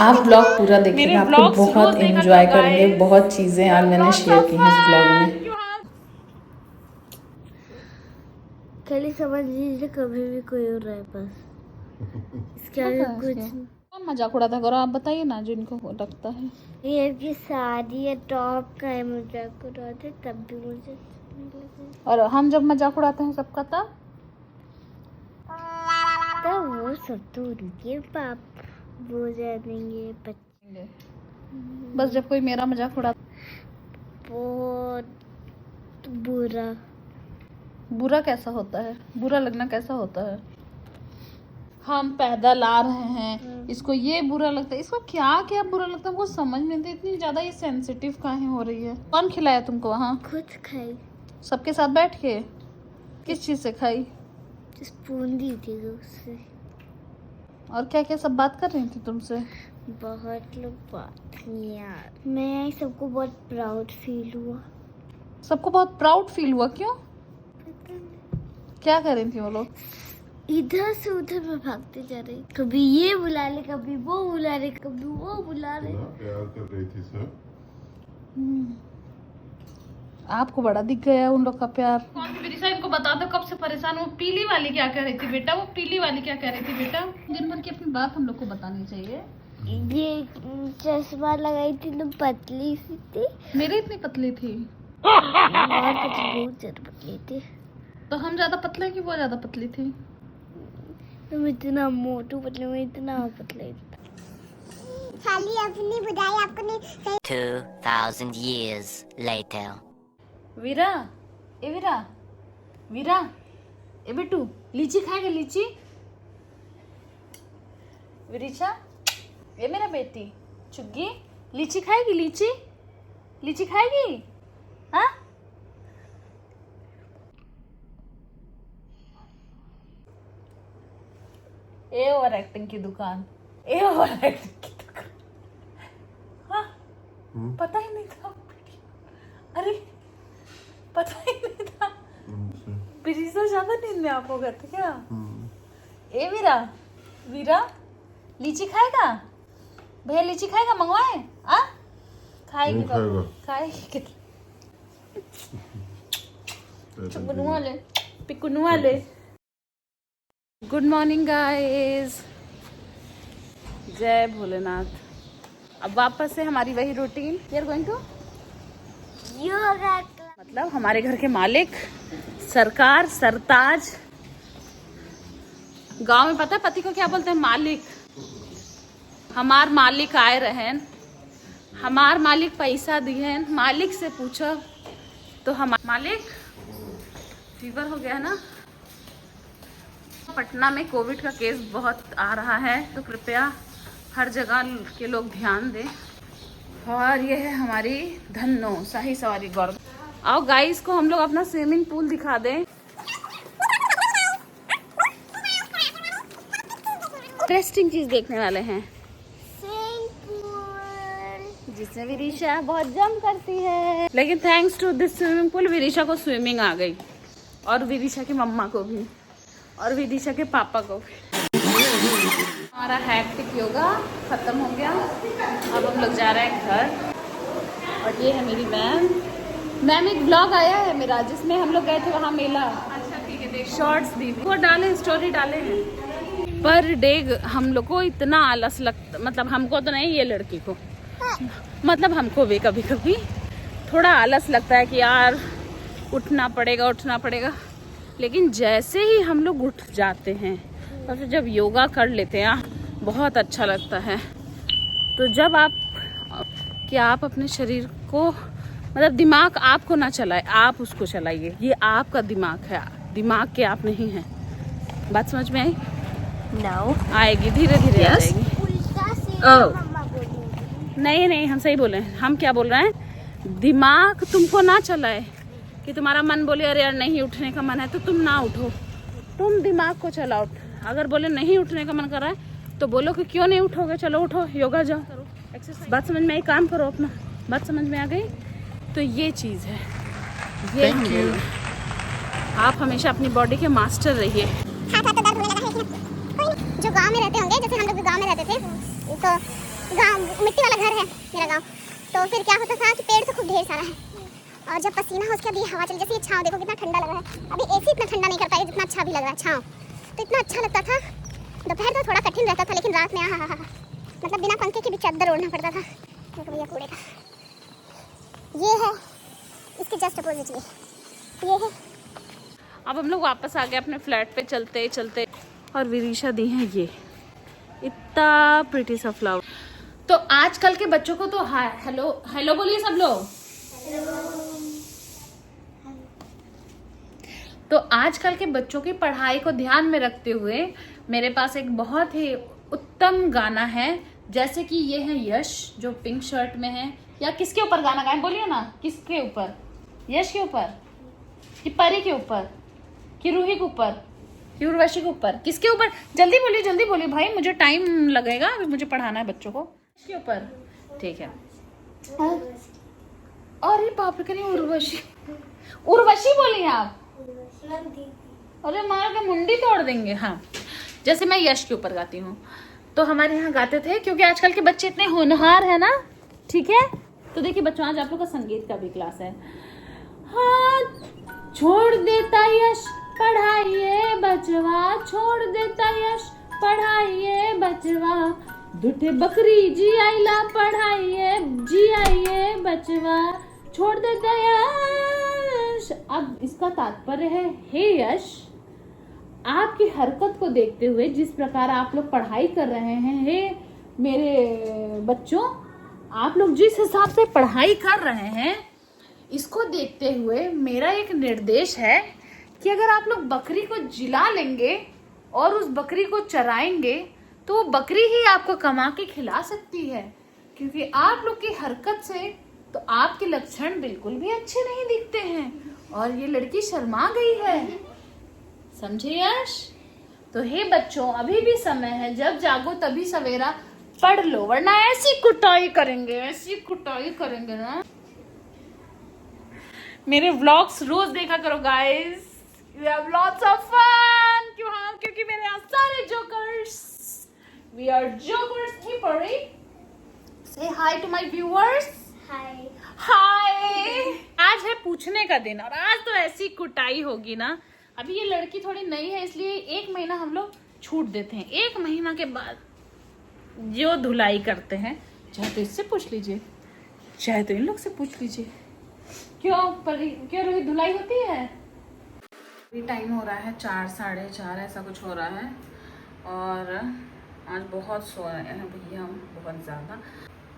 आप ब्लॉग पूरा देखिएगा, आपको बहुत एंजॉय करेंगे। बहुत चीज़ें आज मैंने शेयर की हैं इस ब्लॉग में। खाली समझ लीजिए कभी भी कोई हो रहा है बस, इसके आगे कुछ कौन मजाक उड़ाता करो, आप बताइए ना जिनको लगता है। ये की साड़ी या टॉप का है, मजाक उड़ाते तब भी मुझे और हम जब मजाक उड़ाते हैं सबका तब वो सब तो उनके पाप वो जानेंगे बच्चे। बस जब कोई मेरा मजाक उड़ाता। बहुत बुरा। बुरा कैसा होता है? बुरा लगना कैसा होता है? हम पैदा ला रहे हैं, इसको ये बुरा लगता है, इसको क्या क्या बुरा लगता है हमको समझ में नहीं। इतनी ज्यादा ये सेंसिटिव काहे हो रही है? कौन खिलाया तुमको वहाँ? खुद खाई, सबके साथ बैठ के। किस चीज से खाई? स्पून दी थी उससे। और क्या क्या सब बात कर रही थी तुमसे? बहुत लोग बात किए यार, मैं सबको बहुत प्राउड फील हुआ। सबको बहुत प्राउड फील हुआ? क्यों? क्या कर रही थी वो लोग? इधर से उधर में भागते जा रही, कभी ये बुला ले, कभी वो बुला ले, कभी वो बुला ले। प्यार कर रही थी सर। आपको बड़ा दिख गया उन लोग का प्यार। कौन विदिशा, इनको बता दो कब से परेशान। वो पीली वाली क्या कह रही थी बेटा? वो पीली वाली क्या कह रही थी बेटा? दिन भर की अपनी बात हम लोग को बतानी चाहिए। ये चश्मा लगाई थी तो पतली सी थी, मेरी इतनी पतली थी और पतली बहुत ज्यादा पतली थी। तो हम ज्यादा पतले कि वो ज्यादा पतली थी? तुम इतना मोटू पतले में इतना पतले। खाली अपनी बुराई आपको नहीं। 2000 years later. वीरा, ए वीरा, वीरा, ए बेटू, लीची खाएगा? लीची? विरिशा, ये मेरा बेटी चुग्गी, लीची खाएगी? लीची, लीची खाएगी? हाँ? ए ओवर एक्टिंग की दुकान, ए ओवर एक्टिंग की दुकान। हाँ, पता ही नहीं था। अरे पता ही नहीं था। विरिशा ज्यादा नींद में आप हो गए थे क्या? ए वीरा, वीरा, लीची खाएगा? भैया लीची खाएगा? मंगवाए? आ? खाएगी तो खाएगी। चुगनुआ ले, पिकुनुआ ले। गुड मॉर्निंग गाइस, जय भोलेनाथ। अब वापस से हमारी वही routine. We are going to yoga. मतलब हमारे घर के मालिक, सरकार, सरताज। गांव में पता है पति को क्या बोलते हैं? मालिक। हमार मालिक आए रहन, हमार मालिक पैसा दिहन। मालिक से पूछो तो हमार मालिक फीवर हो गया ना। पटना में कोविड का केस बहुत आ रहा है, तो कृपया हर जगह के लोग ध्यान दें। और ये है हमारी धन्नो शाही सवारी गौरव। आओ गाइस को हम लोग अपना स्विमिंग पूल दिखा दें। इंटरेस्टिंग चीज देखने वाले हैं, जिसमें विरिशा बहुत जंप करती है। लेकिन thanks to this swimming pool Virisha को स्विमिंग आ गई, और विरिशा की मम्मा को भी, और विदिशा के पापा को भी। हमारा हैक्टिक योगा खत्म हो गया। अब हम लोग जा रहे हैं घर। और ये है मेरी मैम एक ब्लॉग आया है मेरा, जिसमें हम लोग गए थे वहाँ मेला। अच्छा ठीक है, देख शॉर्ट्स दी वो डाले, स्टोरी डाले हैं। पर डे हम लोग को इतना आलस लगता, मतलब हमको तो नहीं, ये लड़की को, मतलब हमको भी कभी कभी थोड़ा आलस लगता है कि यार उठना पड़ेगा। लेकिन जैसे ही हम लोग उठ जाते हैं और फिर जब योगा कर लेते हैं बहुत अच्छा लगता है। तो जब आप अपने शरीर को, मतलब दिमाग आपको ना चलाए, आप उसको चलाइए। ये आपका दिमाग है, दिमाग के आप नहीं हैं। बात समझ में आई? No. आएगी, धीरे धीरे आ जाएगी। नहीं हम सही बोले हैं। हम क्या बोल रहे हैं? दिमाग तुमको ना चलाए कि तुम्हारा मन बोले अरे यार नहीं उठने का मन है, तो तुम ना उठो। तुम दिमाग को चलाओ। अगर बोले नहीं उठने का मन कर रहा है तो बोलो कि क्यों नहीं उठोगे, चलो उठो, योगा जाओ, एक्सरसाइज। बात समझ में आई? काम करो अपना। बात समझ में आ गई? तो ये चीज़ है, ये हम बोल रहे हैं। आप हमेशा अपनी बॉडी के मास्टर रहिए। जो गांव में रहते होंगे, जैसे हम लोग भी गांव में रहते थे, तो गाँव मिट्टी वाला घर है मेरा गाँव। तो फिर क्या होता था कि पेड़ तो खूब ढेर सारा है, और जब पसीना हो उसके बाद ये हवा चल, जैसे ये छाँव देखो कितना ठंडा लग रहा है। अभी एसी इतना ठंडा नहीं कर पाएगी जितना अच्छा भी लग रहा है छाँव, तो इतना अच्छा लगता था। दोपहर तो थोड़ा कठिन रहता था, लेकिन रात में हाँ मतलब बिना पंखे के भी चादर ओढ़ना पड़ता था। देखो भैया कूड़े का ये है, इसके जस्ट अपोजिट ये है। अब हम लोग वापस आ गए अपने फ्लैट पे चलते चलते, और विदिशा दी है ये इतना प्रिटी सा फ्लावर। तो आजकल के बच्चों को तो हाय हेलो हेलो बोलिए सब लोग। तो आजकल के बच्चों की पढ़ाई को ध्यान में रखते हुए मेरे पास एक बहुत ही उत्तम गाना है, जैसे कि ये है यश जो पिंक शर्ट में है। या किसके ऊपर गाना गाएं बोलिए ना, किसके ऊपर? यश के ऊपर कि परी के ऊपर कि रूही के ऊपर कि उर्वशी के ऊपर? किसके ऊपर? जल्दी बोलिए भाई, मुझे टाइम लगेगा, अभी मुझे पढ़ाना है बच्चों को। किसके ऊपर? ठीक है। अरे बाप रे, करिए उर्वशी बोलिए आप। अरे मार के मुंडी तोड़ देंगे। हाँ, जैसे मैं यश के ऊपर गाती हूँ तो हमारे यहाँ गाते थे, क्योंकि आजकल के बच्चे इतने होनहार है ना। ठीक है, तो देखिए बच्चों, आज आप लोग का संगीत का भी क्लास है। हाँ, छोड़ देता यश पढ़ाइए बचवा, छोड़ देता यश पढ़ाइए बचवा, दूठे बकरी जी आइला पढ़ाइए जी आइए बचवा, छोड़ देता यश। अब इसका तात्पर्य है, हे यश, आपकी हरकत को देखते हुए जिस प्रकार आप लोग पढ़ाई कर रहे हैं, हे मेरे बच्चों, आप लोग जिस हिसाब से पढ़ाई कर रहे हैं, इसको देखते हुए मेरा एक निर्देश है कि अगर आप लोग बकरी को जिला लेंगे और उस बकरी को चराएंगे तो वो बकरी ही आपको कमा के खिला सकती है। क्योंकि आप लोग की हरकत से तो आपके लक्षण बिल्कुल भी अच्छे नहीं दिखते हैं, और ये लड़की शर्मा गई है। समझे यश? तो हे बच्चों, अभी भी समय है, जब जागो तभी सवेरा, पढ़ लो, वरना ऐसी कुटाई करेंगे ना। मेरे व्लॉग्स रोज देखा करो guys, we have lots of fun. क्योंकि मेरे यहाँ सारे jokers, we are jokers. Hey Pari, say hi to my viewers. Hi. आज है पूछने का दिन, और आज तो ऐसी कुटाई होगी ना। अभी ये लड़की थोड़ी नई है, इसलिए 1 महीना हम लोग छूट देते हैं। 1 महीना के बाद जो धुलाई करते हैं, चाहे तो इससे पूछ लीजिए, चाहे तो इन लोग से पूछ लीजिए। क्यों रोहित, धुलाई होती है? अभी टाइम हो रहा है 4, 4:30 ऐसा कुछ हो रहा है, और आज बहुत सो रहे हैं भैया हम, बहुत ज़्यादा।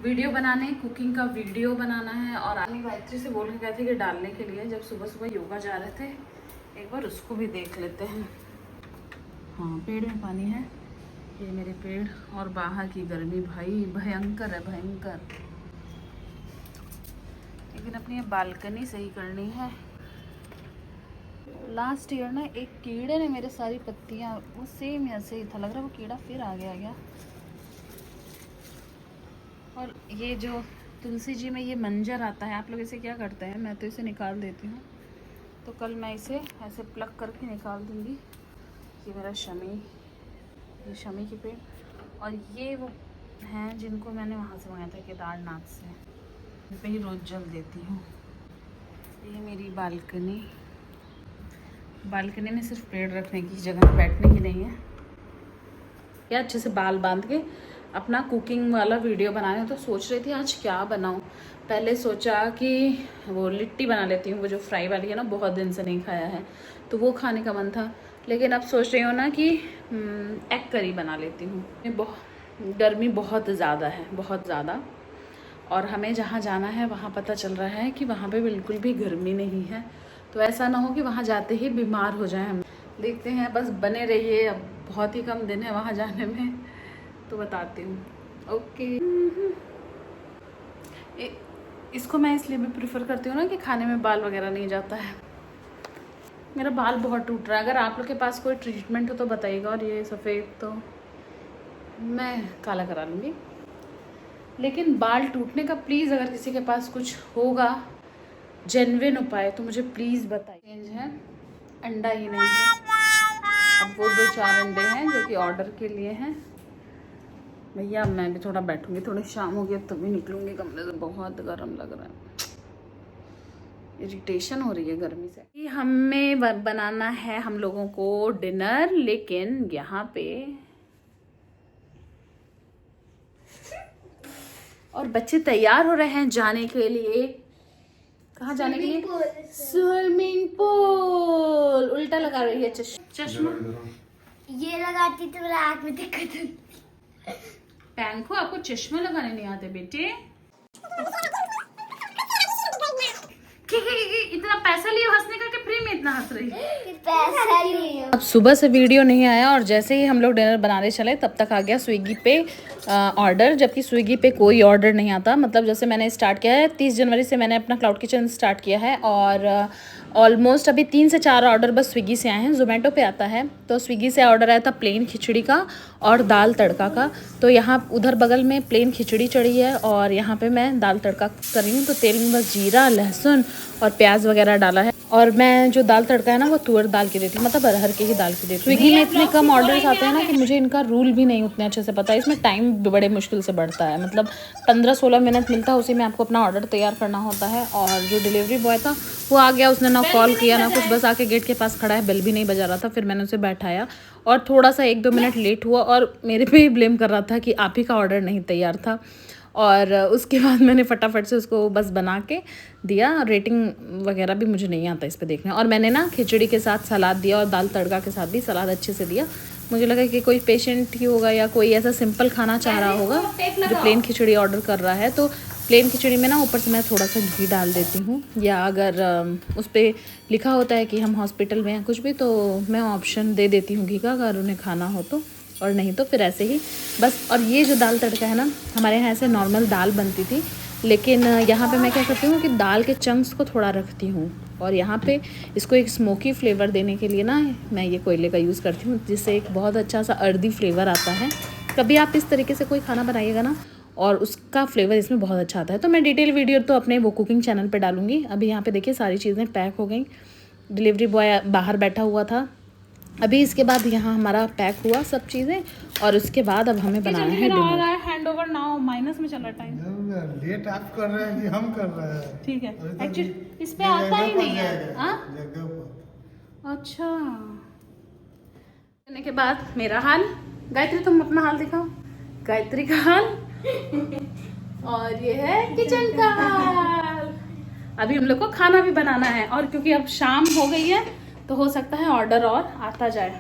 वीडियो बनाने, कुकिंग का वीडियो बनाना है, और आनी गायत्री से बोल के गए थे कि डालने के लिए, जब सुबह सुबह योगा जा रहे थे, एक बार उसको भी देख लेते हैं। हाँ, पेड़ में पानी है, ये मेरे पेड़, और बाहर की गर्मी भाई भयंकर है, भयंकर। लेकिन अपनी ये बालकनी सही करनी है। लास्ट ईयर ना एक कीड़े ने मेरे सारी पत्तियाँ, वो सेम ऐसे ही था, लग रहा है वो कीड़ा फिर आ गया। और ये जो तुलसी जी में ये मंजर आता है, आप लोग इसे क्या करते हैं? मैं तो इसे निकाल देती हूँ, तो कल मैं इसे ऐसे प्लग करके निकाल दूँगी। ये मेरा ये शमी के पेड़, और ये वो हैं जिनको मैंने वहाँ से मंगाया था, केदारनाथ से। इन पे ही रोज़ जल देती हूँ। ये मेरी बालकनी में सिर्फ पेड़ रखने की जगह, बैठने की नहीं है। क्या अच्छे से बाल बांध के अपना कुकिंग वाला वीडियो बनाने, तो सोच रही थी आज क्या बनाऊं। पहले सोचा कि वो लिट्टी बना लेती हूँ, वो जो फ्राई वाली है ना, बहुत दिन से नहीं खाया है, तो वो खाने का मन था। लेकिन अब सोच रही हूँ ना कि एग करी बना लेती हूँ। गर्मी बहुत ज़्यादा है, बहुत ज़्यादा, और हमें जहाँ जाना है वहाँ पता चल रहा है कि वहाँ पे बिल्कुल भी गर्मी नहीं है। तो ऐसा ना हो कि वहाँ जाते ही बीमार हो जाए हम। देखते हैं, बस बने रहिए, अब बहुत ही कम दिन है वहाँ जाने में, तो बताती हूँ। ओके। इसको मैं इसलिए भी प्रेफर करती हूँ ना कि खाने में बाल वगैरह नहीं जाता है। मेरा बाल बहुत टूट रहा है, अगर आप लोग के पास कोई ट्रीटमेंट हो तो बताइएगा। और ये सफ़ेद तो मैं काला करा लूँगी, लेकिन बाल टूटने का प्लीज़ अगर किसी के पास कुछ होगा जेन्युइन उपाय तो मुझे प्लीज़ बताइए। चेंज है, अंडा ही नहीं है, अब वो 2-4 अंडे हैं जो कि ऑर्डर के लिए हैं। भैया अब मैं भी थोड़ा बैठूंगी, थोड़ी शाम होगी अब तभी निकलूंगी कमरे से, बहुत गर्म लग रहा है, इरिटेशन हो रही है गर्मी से। हमें बनाना है हम लोगों को डिनर, लेकिन यहाँ पे और बच्चे तैयार हो रहे हैं जाने के लिए। कहाँ जाने के लिए? Swimming pool. उल्टा लगा रही है चश्मा। ये लगाती तो मेरा आँख में दिक्कत होती। पैंखो, आपको चश्मा लगाने नहीं आते बेटे? इतना पैसा लिए हंसने का कि फ्री में इतना हंस रही है? पैसा ही अब सुबह से वीडियो नहीं आया और जैसे ही हम लोग डिनर बनाने चले तब तक आ गया स्विगी पे ऑर्डर, जबकि स्विगी पे कोई ऑर्डर नहीं आता। मतलब जैसे मैंने स्टार्ट किया है 30 जनवरी से मैंने अपना क्लाउड किचन स्टार्ट किया है और ऑलमोस्ट अभी 3 से 4 ऑर्डर बस स्विगी से आए हैं। जोमेटो पे आता है, तो स्विगी से ऑर्डर आया था प्लेन खिचड़ी का और दाल तड़का का। तो यहाँ उधर बगल में प्लेन खिचड़ी चढ़ी है और यहाँ पे मैं दाल तड़का कर रही हूँ। तो तेल में बस जीरा, लहसुन और प्याज वगैरह डाला है। और मैं जो दाल तड़का है ना वो तुअर दाल की देती हूँ, मतलब अरहर के ही दाल की देती हूँ। स्विगी में इतने कम ऑर्डर्स आते हैं ना कि मुझे इनका रूल भी नहीं उतने अच्छे से पता है। इसमें टाइम बड़े मुश्किल से बढ़ता है, मतलब 15-16 मिनट मिलता है, उसी में आपको अपना ऑर्डर तैयार करना होता है। और जो डिलीवरी बॉय था वो आ गया, उसने ना कॉल किया ना कुछ, बस आके गेट के पास खड़ा है, बेल भी नहीं बजा रहा था। फिर मैंने उसे बैठाया और थोड़ा सा 1-2 मिनट लेट हुआ और मेरे पे ही ब्लेम कर रहा था कि आप ही का ऑर्डर नहीं तैयार था। और उसके बाद मैंने फटाफट से उसको बस बना के दिया। रेटिंग वगैरह भी मुझे नहीं आता इस पे देखने। और मैंने ना खिचड़ी के साथ सलाद दिया और दाल तड़का के साथ भी सलाद अच्छे से दिया। मुझे लगा कि कोई पेशेंट ही होगा या कोई ऐसा सिंपल खाना चाह रहा होगा जो प्लेन खिचड़ी ऑर्डर कर रहा है। तो प्लेन खिचड़ी में ना ऊपर से मैं थोड़ा सा घी डाल देती हूँ, या अगर उस पर लिखा होता है कि हम हॉस्पिटल में हैं कुछ भी, तो मैं ऑप्शन दे देती हूँ घी का अगर उन्हें खाना हो तो, और नहीं तो फिर ऐसे ही बस। और ये जो दाल तड़का है ना, हमारे यहाँ ऐसे नॉर्मल दाल बनती थी, लेकिन यहाँ पे मैं क्या करती हूँ कि दाल के चंक्स को थोड़ा रखती हूँ और यहाँ पे इसको एक स्मोकी फ्लेवर देने के लिए ना मैं ये कोयले का यूज़ करती हूँ, जिससे एक बहुत अच्छा सा अर्दी फ्लेवर आता है। कभी आप इस तरीके से कोई खाना बनाइएगा ना और उसका फ्लेवर इसमें बहुत अच्छा आता है। तो मैं डिटेल वीडियो तो अपने वो कुकिंग चैनल पर डालूँगी। अभी यहाँ पर देखिए सारी चीज़ें पैक हो गई, डिलीवरी बॉय बाहर बैठा हुआ था। अभी इसके बाद यहाँ हमारा पैक हुआ सब चीज़ें और उसके बाद अब हमें बनाना है dinner. Hand over now, minus में चला टाइम। लेट आप कर रहे हैं कि हम कर रहे हैं? ठीक है, एक्चुअली इस पे आता ही नहीं है। हाँ अच्छा, करने के बाद मेरा हाल। गायत्री तुम अपना हाल दिखाओ। गायत्री का हाल और ये है किचन का हाल। अभी हम लोग को खाना भी बनाना है और क्योंकि अब शाम हो गई है तो हो सकता है ऑर्डर और आता जाए।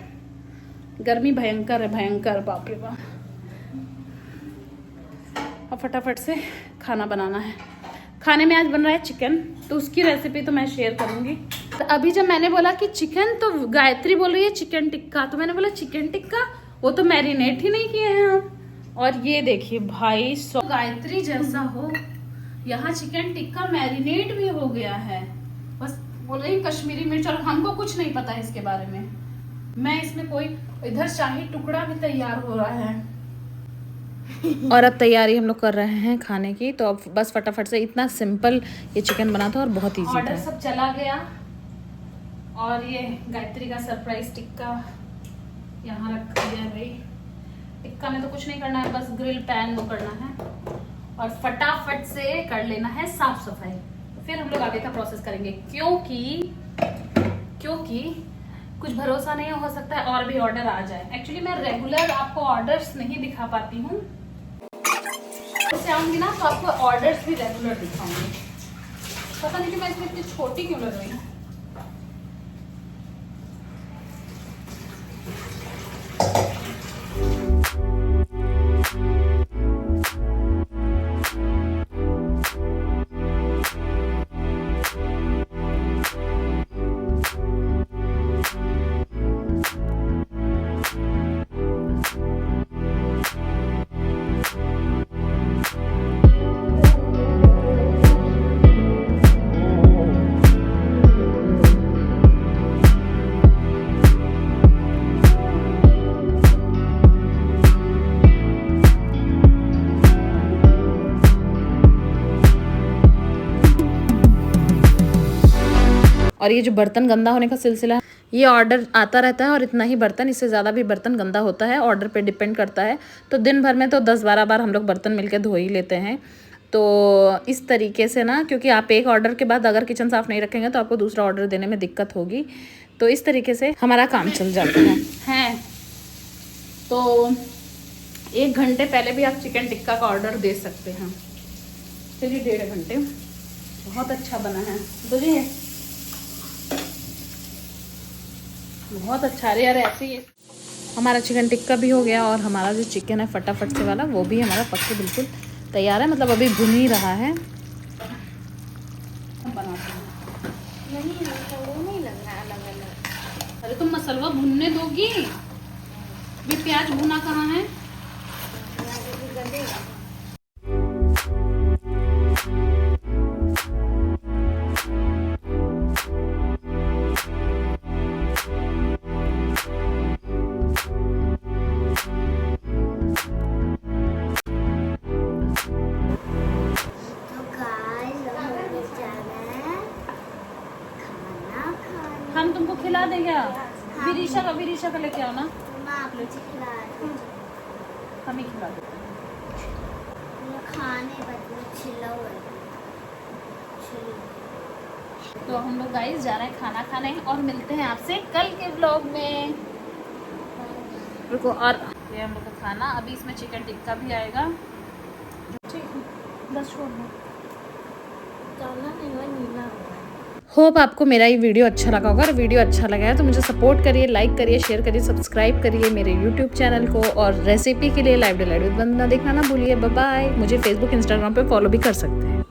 गर्मी भयंकर है, भयंकर, बाप रे बाप। अब फटाफट से खाना बनाना है। खाने में आज बन रहा है चिकन, तो उसकी रेसिपी तो मैं शेयर करूंगी। तो अभी जब मैंने बोला कि चिकन, तो गायत्री बोल रही है चिकन टिक्का, तो मैंने बोला चिकन टिक्का, वो तो मैरिनेट ही नहीं किए हैं हम। और ये देखिए भाई, गायत्री जैसा हो, यहाँ चिकन टिक्का मैरिनेट भी हो गया है। बस बोल रही कश्मीरी मिर्च, और हमको कुछ नहीं पता है इसके बारे में। मैं इसमें कोई इधर शाही टुकड़ा भी तैयार हो रहा है। और अब तैयारी हम लोग कर रहे हैं खाने की। तो अब बस फटाफट से, इतना सिंपल ये चिकन बना था और बहुत इजी था। ऑर्डर सब चला गया और ये गायत्री का सरप्राइज टिक्का यहाँ रखा गया। भाई टिक्का में तो कुछ नहीं करना है, बस ग्रिल पैन वो करना है और फटाफट से कर लेना है साफ सफाई। फिर हम लोग आगे का प्रोसेस करेंगे, क्योंकि कुछ भरोसा नहीं हो सकता है और भी ऑर्डर आ जाए। एक्चुअली मैं रेगुलर आपको ऑर्डर्स नहीं दिखा पाती हूँ, इससे आऊंगी ना तो आपको ऑर्डर्स भी रेगुलर दिखाऊंगी। पता नहीं कि मैं इसमें इतनी छोटी क्यों लग रही हूँ। और ये जो बर्तन गंदा होने का सिलसिला है, ये ऑर्डर आता रहता है और इतना ही बर्तन, इससे ज़्यादा भी बर्तन गंदा होता है, ऑर्डर पे डिपेंड करता है। तो दिन भर में तो 10-12 बार हम लोग बर्तन मिलकर धो ही लेते हैं। तो इस तरीके से ना, क्योंकि आप एक ऑर्डर के बाद अगर किचन साफ़ नहीं रखेंगे तो आपको दूसरा ऑर्डर देने में दिक्कत होगी। तो इस तरीके से हमारा काम चल जाता है। तो 1 घंटे पहले भी आप चिकन टिक्का का ऑर्डर दे सकते हैं। चलिए 1.5 घंटे, बहुत अच्छा बना है। बोलिए बहुत अच्छा। अरे यार ऐसे ही हमारा चिकन टिक्का भी हो गया और हमारा जो चिकन है फटाफट से वाला वो भी हमारा पक के बिल्कुल तैयार है, मतलब अभी भुन ही रहा है। बनाते हैं नहीं लग रहा अलग। अरे तुम मसाला भुनने दोगी? भी प्याज भुना कहाँ है? हम तुमको खिला देंगे। विरिशा का लेके आओ ना, हम ही खिला देते तो हम लोग गाइस जा रहे हैं खाना खाने और मिलते हैं आपसे कल के व्लॉग में। रुको, और ये हम लोग का खाना, अभी इसमें चिकन टिक्का भी आएगा। ठीक, बस छोड़ दो। होप आपको मेरा ये वीडियो अच्छा लगा होगा। अगर वीडियो अच्छा लगा है तो मुझे सपोर्ट करिए, लाइक करिए, शेयर करिए, सब्सक्राइब करिए मेरे यूट्यूब चैनल को। और रेसिपी के लिए लाइव डिलाइट विद वंदना देखना ना भूलिए। Bye bye. मुझे फेसबुक इंस्टाग्राम पे फॉलो भी कर सकते हैं।